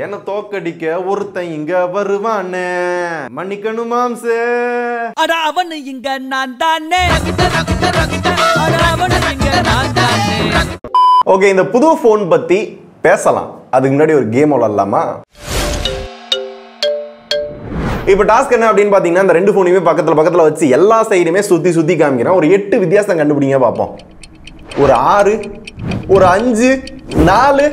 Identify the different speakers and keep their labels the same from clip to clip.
Speaker 1: என்ன தோக்கடிக்க ஒருத்தன் இங்க வருவானே மன்னிக்கணும் மாம்சே
Speaker 2: அட அவனு இங்க நான் தானே அட அவனு இங்க நான் தானே.
Speaker 1: ஓகே, இந்த புது ஃபோன் பத்தி பேசலாம். அதுக்கு முன்னாடி ஒரு கேம் விளையாடலாமா? இப்போ டாஸ்க் என்ன அப்படின்னு பாத்தீங்கன்னா, இந்த ரெண்டு ஃபோனையுமே பக்கத்துல வச்சு எல்லா சைடுமே சுத்தி காமிக்கிறேன். ஒரு 8 வித்தியாசம் கண்டுபிடிங்க பார்ப்போம். ஒரு 6, ஒரு 5, 4.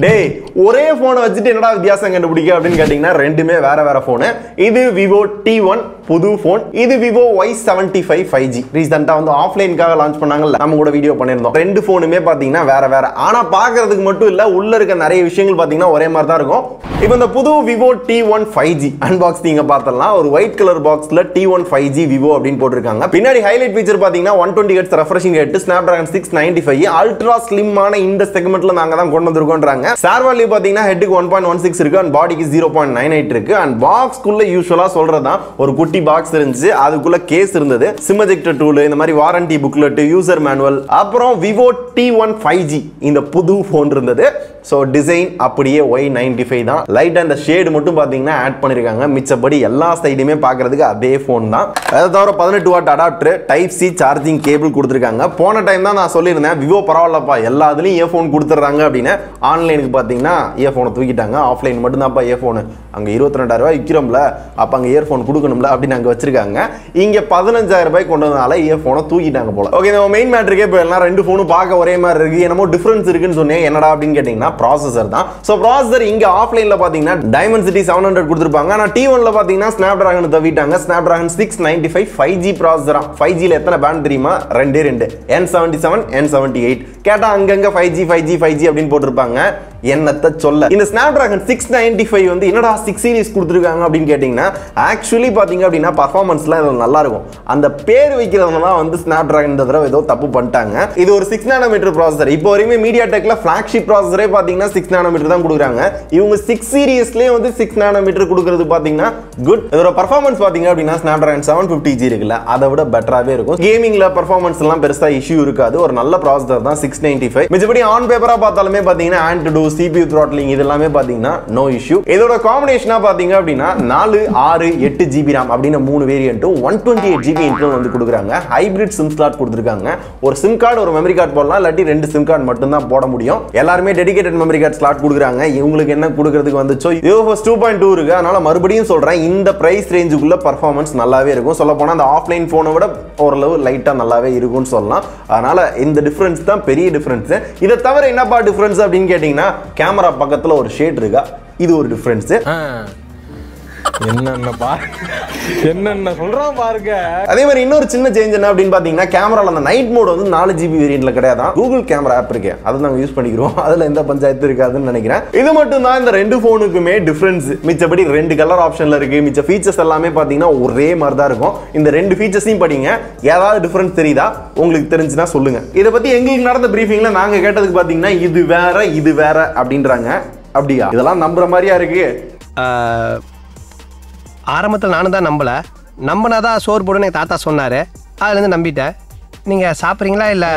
Speaker 1: டேய், ஒரே போனை வச்சுட்டு என்னடா வித்தியாசம் கண்டுபிடிக்க அப்படின்னு கேட்டீங்கன்னா, ரெண்டுமே வேற போனு. இது Vivo T1 புது போன். இது Vivo Y75 5G. ரீசெண்டா வந்து ஆஃப்லைனுக்காக லான்ச் பண்ணாங்கல்ல, நம்ம கூட வீடியோ பண்ணிருந்தோம். ரெண்டு போனுமே பாத்தீங்கன்னா வேற. ஆனா பாக்குறதுக்கு மட்டும் இல்ல, உள்ள இருக்க நிறைய விஷயங்கள் பாத்தீங்கன்னா ஒரே மாதிரி தான் இருக்கும். இப்போ இந்த புது Vivo T1 5G அன்பாக்ஸ் நீங்க பார்த்தலாம். ஒரு ஒயிட் கலர் பாக்ஸ்ல T1 5G Vivo அப்படின்னு போட்டிருக்காங்க. பின்னாடி ஹைலைட் ஃபீச்சர் பாத்தீங்கன்னா 120 Hz refreshing rate, Snapdragon 695, ultra ஸ்லிம்மான இந்த செக்மெண்ட்ல நாங்க தான் கொண்டு வந்திருக்கோம்ன்றாங்க. சார் வேல்யூ பாத்தீங்கன்னா ஹெட்டுக்கு 1.16 இருக்கு அண்ட் பாடிக்கு 0.98 இருக்கு. அண்ட் பாக்ஸ்க்குள்ள யூசுவலா சொல்றதா ஒரு குட்டி பாக்ஸ் இருந்துச்சு, அதுக்குள்ள கேஸ் இருந்தது, சிம் எஜெக்டர் டூல், இந்த மாதிரி வாரண்டி புக்லெட், யூசர் மேனுவல், அப்புறம் Vivo T1 5G இந்த புது போன் இருந்தது. சோ டிசைன் அப்படியே Y95 தான். லைட் அந்த ஷேட் மட்டும் பாத்தீங்கன்னா ஆட் பண்ணிருக்காங்க. மிச்சபடி எல்லா சைடுமே பாக்குறதுக்கு அதே போன் தான். அதை தவிர 18 what adapter, type C charging cable கொடுத்துருக்காங்க. போன டைம் தான் நான் சொல்லியிருந்தேன், விவோ பரவாயில்லப்பா எல்லா இதுலயும் இயர்போன் கொடுத்துறாங்க அப்படின்னு. ஆன்லைனுக்கு பாத்தீங்கன்னா இயர்போனை தூக்கிட்டாங்க. ஆஃப்லைன் மட்டும் தான்ப்பா இயர்போன். அங்க 22,000 ரூபாய் விற்கிறோம்ல, அப்ப அங்க இயர்போன் கொடுக்கணும்ல அப்படின்னு அங்க வச்சிருக்காங்க. இங்க 15,000 ரூபாய் கொண்டு வந்தனால இயர்போனை தூக்கிட்டாங்க போல. ஓகே, நம்ம மெயின் மேட்டருக்கே போயிடலாம். ரெண்டு போனும் பார்க்க ஒரே மாதிரி இருக்கு, என்னமோ டிஃபரன்ஸ் இருக்குன்னு சொன்னேன். என்னடா அப்படின்னு கேட்டீங்கன்னா, ப்ராசஸர் தான். சோ ப்ராசஸர் இங்க ஆஃப்லைன்ல பாத்தீங்கன்னா Dimensity 700 கொடுத்திருப்பாங்க. ஆனா T1ல பாத்தீங்கன்னா Snapdragon தவிட்டாங்க. Snapdragon 695 5G processor. 5G ல எத்தனை பேண்ட் தெரியுமா? ரெண்டே N77 N78. கேட்டா அங்கங்க 5G அப்படின்னு போட்டிருப்பாங்க. என்னத்த சொல்ல. இந்த Snapdragon 695 வந்து என்னடா 6 சீரிஸ் கொடுத்திருக்காங்க அப்படின்னு கேட்டீங்கன்னா, ஆக்சுவலி பாத்தீங்க அப்படின்னா பர்ஃபார்மன்ஸ்லாம் இது நல்லா இருக்கும். அந்த பேர் வைக்கிறதுனால வந்து Snapdragon இந்த தடவை ஏதோ தப்பு பண்ணிட்டாங்க. இது ஒரு 6 நானோமீட்டர் ப்ராசஸர். இப்போ வரையுமே MediaTekல ஃபிளாக்ஷிப் ப்ராசஸரே பாத்தீங்கன்னா 6 நானோமீட்டர் தான் கொடுக்குறாங்க. இவங்க 6 சீரிஸ்லயே வந்து 6 நானோமீட்டர் கொடுக்கிறது பாத்தீங்கன்னா குட். இதோட பர்ஃபார்மன்ஸ் பாத்தீங்க அப்படின்னா Snapdragon 750G இருக்குல்ல, அதை விட பெட்டராவே இருக்கும். கேமிங்ல பர்ஃபார்மன்ஸ் எல்லாம் பெருசா இஷ்யூ இருக்காது. ஒரு நல்ல ப்ராசஸர் தான் 695. மிச்சபடி ஆன் பேப்பரா பார்த்தாலுமே பாத்தீங்கன்னா AnTuTu, CPU throttling இதெல்லாமே பாத்தீங்கன்னா நோ இஷ்யூ. இதோட காம்பினேஷனா பாத்தீங்க அப்படின்னா 4, 6, 8 GB RAM அப்படின மூணு வேரியன்ட்டும் 128 GB இன்டர்னல் வந்து கொடுக்குறாங்க. ஹைபிரிட் சிம் ஸ்லாட் கொடுத்திருக்காங்க. ஒரு சிம் கார்டு, ஒரு மெமரி கார்டு போடலாம், இல்லாட்டி 2 சிம் கார்டு மட்டும் தான் போட முடியும். எல்லாருமே டெடிகேட்டட் மெமரி கார்டு ஸ்லாட் கொடுக்குறாங்க. இவங்களுக்கு என்ன கொடுக்கிறதுக்கு வந்துச்சோ UFS 2.2 இருக்கு. அதனால மறுபடியும் சொல்றேன், இந்த பிரைஸ் ரேஞ்சுக்குள்ள பர்ஃபார்மன்ஸ் நல்லாவே இருக்கும். சொல்ல போனா அந்த ஆஃப்லைன் போனை விட ஓரளவு லைட்டா நல்லாவே இருக்கும்னு சொல்லலாம். அதனால இந்த டிஃபரன்ஸ் தான் பெரிய டிஃபரன்ஸ். இதை தவிர என்னப்பா டிஃபரன்ஸ் அப்படின்னு கேட்டீங்கன்னா, கேமரா பக்கத்துல ஒரு ஷேட் இருக்கா, இது ஒரு டிஃபரன்ஸ். என்னென்ன சொல்றான் பாருங்க. அதே மாதிரி இன்னொரு சின்ன சேஞ்ச் என்ன அப்படின்னு பாத்தீங்கன்னா, கேமரால அந்த நைட் மோட் வந்து 4 GB வேரியன்ட்ல கிடையாது. கூகுள் கேமரா ஆப் இருக்கு, அதை நாங்க யூஸ் பண்ணிக்கிறோம். அதுல எந்த பஞ்சாயத்து இருக்காதுன்னு நினைக்கிறேன். இது மட்டும் தான் இந்த ரெண்டு போனுக்குமே டிஃபரன்ஸ். மிச்சபடி 2 கலர் ஆப்ஷன்ல இருக்கு. மிச்ச ஃபீச்சர்ஸ் எல்லாமே பாத்தீங்கன்னா ஒரே மாதிரி தான் இருக்கும். இந்த 2 ஃபீச்சர்ஸையும் படிங்க. ஏதாவது டிஃபரன்ஸ் தெரியுதா? உங்களுக்கு தெரிஞ்சுனா சொல்லுங்க. இதை பத்தி எங்களுக்கு நடந்த பிரீஃபிங்ல நாங்க கேட்டதுக்கு பாத்தீங்கன்னா, இது வேற அப்படின்றாங்க. அப்படியா? இதெல்லாம் நம்புற மாதிரியா இருக்கு?
Speaker 3: ஆரம்பத்தில் நானும் தான் நம்பினாதான் சோறு போடுன்னு எங்கள் தாத்தா சொன்னார். அதுலேருந்து நம்பிட்டேன். நீங்க சாப்பிடுறீங்களா இல்ல?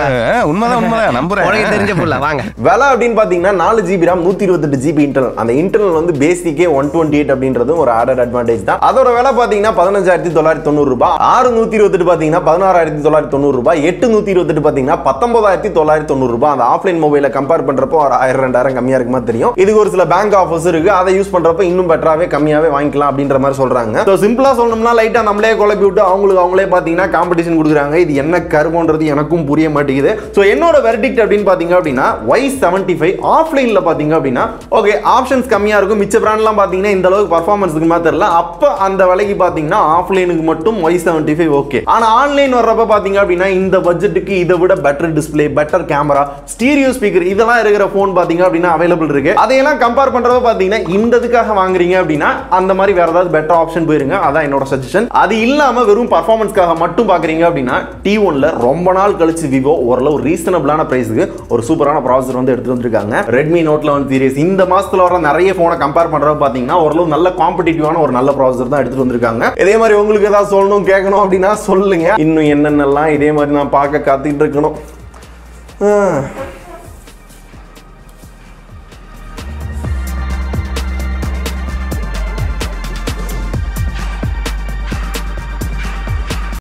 Speaker 4: உண்மைதான் நம்புறேன்.
Speaker 3: உனக்கு தெரிஞ்ச புள்ள வாங்க.
Speaker 1: விலை அப்படின்னு பாத்தீங்கன்னா 4 GB RAM 128 GB இன்டர்னல். அந்த இன்டர்னல் வந்து பேசிக்கே 128 அப்படின்றது ஒரு ஆடட் அட்வான்டேஜ் தான். அதோட விலை பாத்தீங்கன்னா 15,990 ரூபாய். 6,128 பாத்தீங்கன்னா 16,990 ரூபாய். 8,128 பாத்தீங்கன்னா 19,990 ரூபாய். அந்த ஆஃப்லைன் மொபைலை கம்பேர் பண்றப்போ ஒரு 1000-2000 கம்மியா இருக்குமா தெரியும். இதுக்கு ஒரு சில பேங்க் ஆஃபர்ஸ் இருக்கு. அதை யூஸ் பண்றப்ப இன்னும் பெட்டராவே கம்மியாவே வாங்கிக்கலாம் அப்படின்ற மாதிரி சொல்றாங்க. சோ சிம்பிளா சொல்லணும்னா, லைட்டா நம்மளே குழப்பி விட்டு அவங்களே பாத்தீங்கன்னா காம்படிஷன் கொடுக்குறாங்க. இது என்ன கருமன்றது எனக்கும் புரிய மாட்டேங்குது. சோ என்னோட வெர்டிக்ட் அப்படின்னு பாத்தீங்க அப்படின்னா, Y75 ஆஃப்லைன்ல பாத்தீங்க அப்படின்னா ஓகே, ஆப்ஷன்ஸ் கம்மியா இருக்கும். மிச்ச பிராண்ட்லாம் பாத்தீங்கன்னா இந்த அளவுக்கு பர்ஃபார்மன்ஸ்க்கு மாதிரி தெரியல. அப்ப அந்த விலைக்கு பாத்தீங்கன்னா ஆஃப்லைனுக்கு மட்டும் Y75 ஓகே. ஆனா ஆன்லைன் வர்றப்ப பாத்தீங்க அப்படின்னா இந்த பட்ஜெட்டுக்கு இதை விட better display, better camera, stereo speaker இதெல்லாம் இருக்கிற போன் பாத்தீங்க அப்படின்னா அவைலபிள் இருக்கு. அதையெல்லாம் கம்பேர் பண்றப்ப பாத்தீங்கன்னா இந்த இதுக்காக வாங்குறீங்க அப்படின்னா அந்த மாதிரி வேற ஏதாவது பெட்டர் ஆப்ஷன் போயிருங்க. அதான் என்னோட சஜஷன். அது இல்லாம வெறும் பர்ஃபார்மன்ஸ்க்காக மட்டும் பாக்குறீங்க அப்படின்னா, T1ல ரொம்ப நாள் கழிச்சு விவோ ஓரளவு ரீசனபிளான பிரைஸ்க்கு ஒரு சூப்பரான ப்ராசஸர் வந்து எடுத்து வந்திருக்காங்க. Redmi Note 11 சீரிஸ் இந்த மாசத்துல வர நிறைய போனை கம்பேர் பண்றப்ப பாத்தீங்கன்னா ஓரளவு நல்ல காம்படிட்டிவான ஒரு நல்ல ப்ராசஸர் தான் எடுத்து வந்திருக்காங்க. இதே மாதிரி உங்களுக்கு ஏதாவது சொல்லணும் கேட்கணும் அப்படின்னா சொல்லுங்க. இன்னும் என்னென்னலாம் இதே மாதிரி நான் பார்க்க காத்துக்கிட்டு இருக்கணும்.